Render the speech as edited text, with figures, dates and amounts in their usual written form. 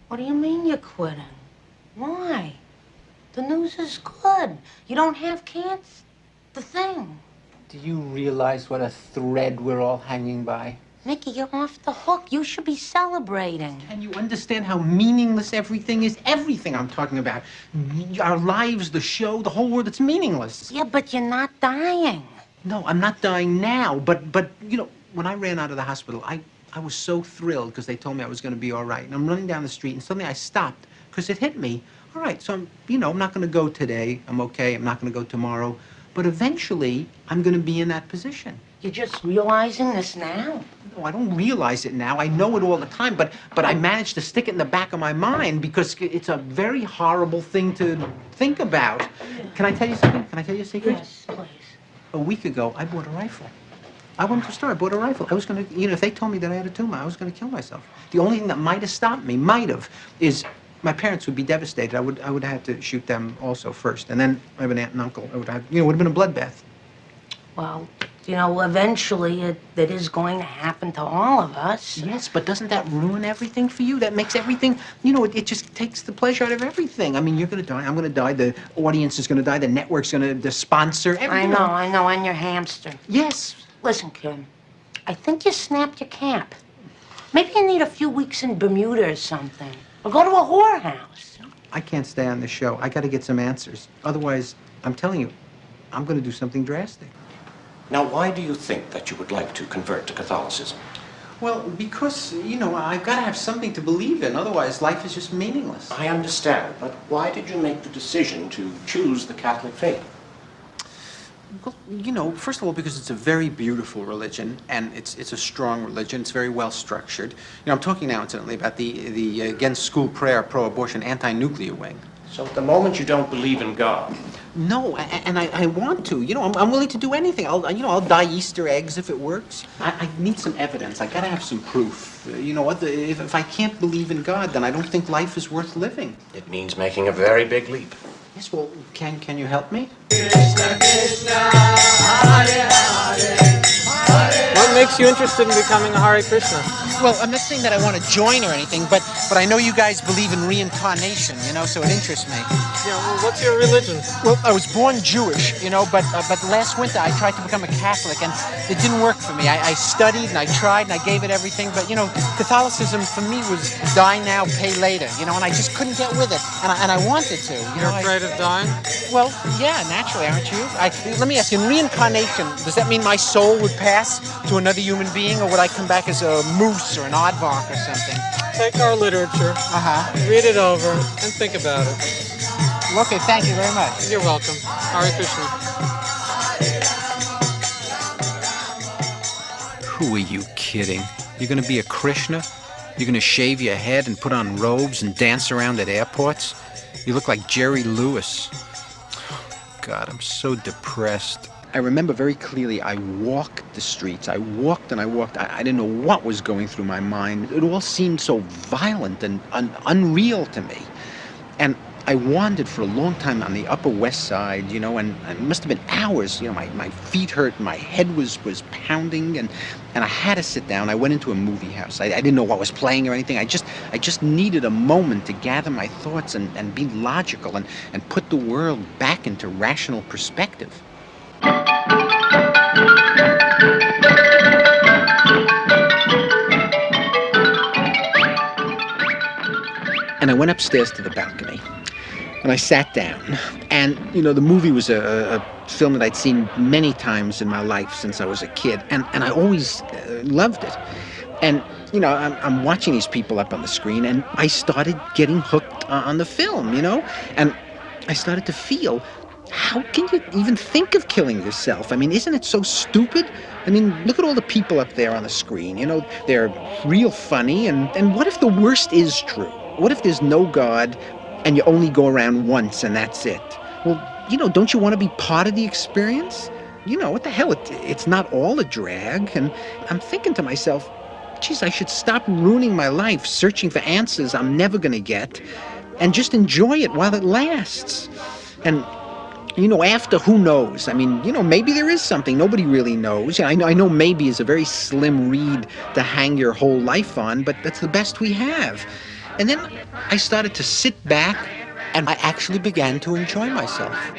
What do you mean you're quitting? Why? The news is good. You don't have cancer. The thing. Do you realize what a thread we're all hanging by? Mickey, you're off the hook. You should be celebrating. Can you understand how meaningless everything is? Everything I'm talking about. Our lives, the show, the whole world, it's meaningless. Yeah, but you're not dying. No, I'm not dying now, but you know, when I ran out of the hospital, I was so thrilled because they told me I was going to be all right. And I'm running down the street, and suddenly I stopped because it hit me. All right, so I'm not going to go today. I'm okay. I'm not going to go tomorrow. But eventually, I'm going to be in that position. You're just realizing this now? No, I don't realize it now. I know it all the time, but I managed to stick it in the back of my mind because it's a very horrible thing to think about. Yeah. Can I tell you something? Can I tell you a secret? Yes, please. A week ago, I bought a rifle. I went to the store, I bought a rifle. I was going to, if they told me that I had a tumor, I was going to kill myself. The only thing that might have stopped me, is my parents would be devastated. I would have had to shoot them also first. And then I have an aunt and uncle. It would have been a bloodbath. Well, eventually it is going to happen to all of us. Yes, but doesn't that ruin everything for you? That makes everything, it just takes the pleasure out of everything. I mean, you're going to die, I'm going to die, the audience is going to die, the network's going to, the sponsor, everything. I know, and your hamster. Yes. Listen, kid, I think you snapped your cap. Maybe you need a few weeks in Bermuda or something. Or go to a whorehouse. I can't stay on the show. I got to get some answers. Otherwise, I'm telling you, I'm going to do something drastic. Now, why do you think that you would like to convert to Catholicism? Well, because, I've got to have something to believe in. Otherwise, life is just meaningless. I understand, but why did you make the decision to choose the Catholic faith? Well, first of all, because it's a very beautiful religion, and it's a strong religion. It's very well structured. I'm talking now, incidentally, about the against school prayer, pro-abortion, anti-nuclear wing. So at the moment you don't believe in God? No, and I want to. I'm willing to do anything. I'll dye Easter eggs if it works. I need some evidence. I gotta have some proof. If I can't believe in God, then I don't think life is worth living. It means making a very big leap. Yes, well, can you help me? Krishna, Krishna, Hare Hare. What makes you interested in becoming a Hare Krishna? Well, I'm not saying that I want to join or anything, but I know you guys believe in reincarnation, so it interests me. Yeah, well, what's your religion? Well, I was born Jewish, but last winter I tried to become a Catholic, and it didn't work for me. I studied, and I tried, and I gave it everything, but, Catholicism for me was die now, pay later, and I just couldn't get with it, and I wanted to. You're afraid of dying? Well, yeah, naturally, aren't you? Let me ask you, in reincarnation, does that mean my soul would pass to another human being, or would I come back as a moose or an aardvark or something? Take our literature, read it over, and think about it. Okay, thank you very much. You're welcome. Hare Krishna. Who are you kidding? You're gonna be a Krishna? You're gonna shave your head and put on robes and dance around at airports? You look like Jerry Lewis. God, I'm so depressed. I remember very clearly I walked the streets. I walked and I walked. I didn't know what was going through my mind. It all seemed so violent and unreal to me. And I wandered for a long time on the Upper West Side, and it must have been hours. My feet hurt, my head was pounding, and I had to sit down. I went into a movie house. I didn't know what was playing or anything. I just needed a moment to gather my thoughts and be logical and put the world back into rational perspective. And I went upstairs to the balcony, and I sat down. And, the movie was a film that I'd seen many times in my life since I was a kid, and I always loved it. And, I'm watching these people up on the screen, and I started getting hooked on the film, and I started to feel, how can you even think of killing yourself? I mean, isn't it so stupid? I mean, look at all the people up there on the screen. They're real funny, and what if the worst is true? What if there's no God and you only go around once and that's it? Well, don't you want to be part of the experience? What the hell? It's not all a drag. And I'm thinking to myself, geez, I should stop ruining my life searching for answers I'm never going to get and just enjoy it while it lasts. And after, who knows? I mean, maybe there is something. Nobody really knows. I know maybe is a very slim reed to hang your whole life on, but that's the best we have. And then I started to sit back, and I actually began to enjoy myself.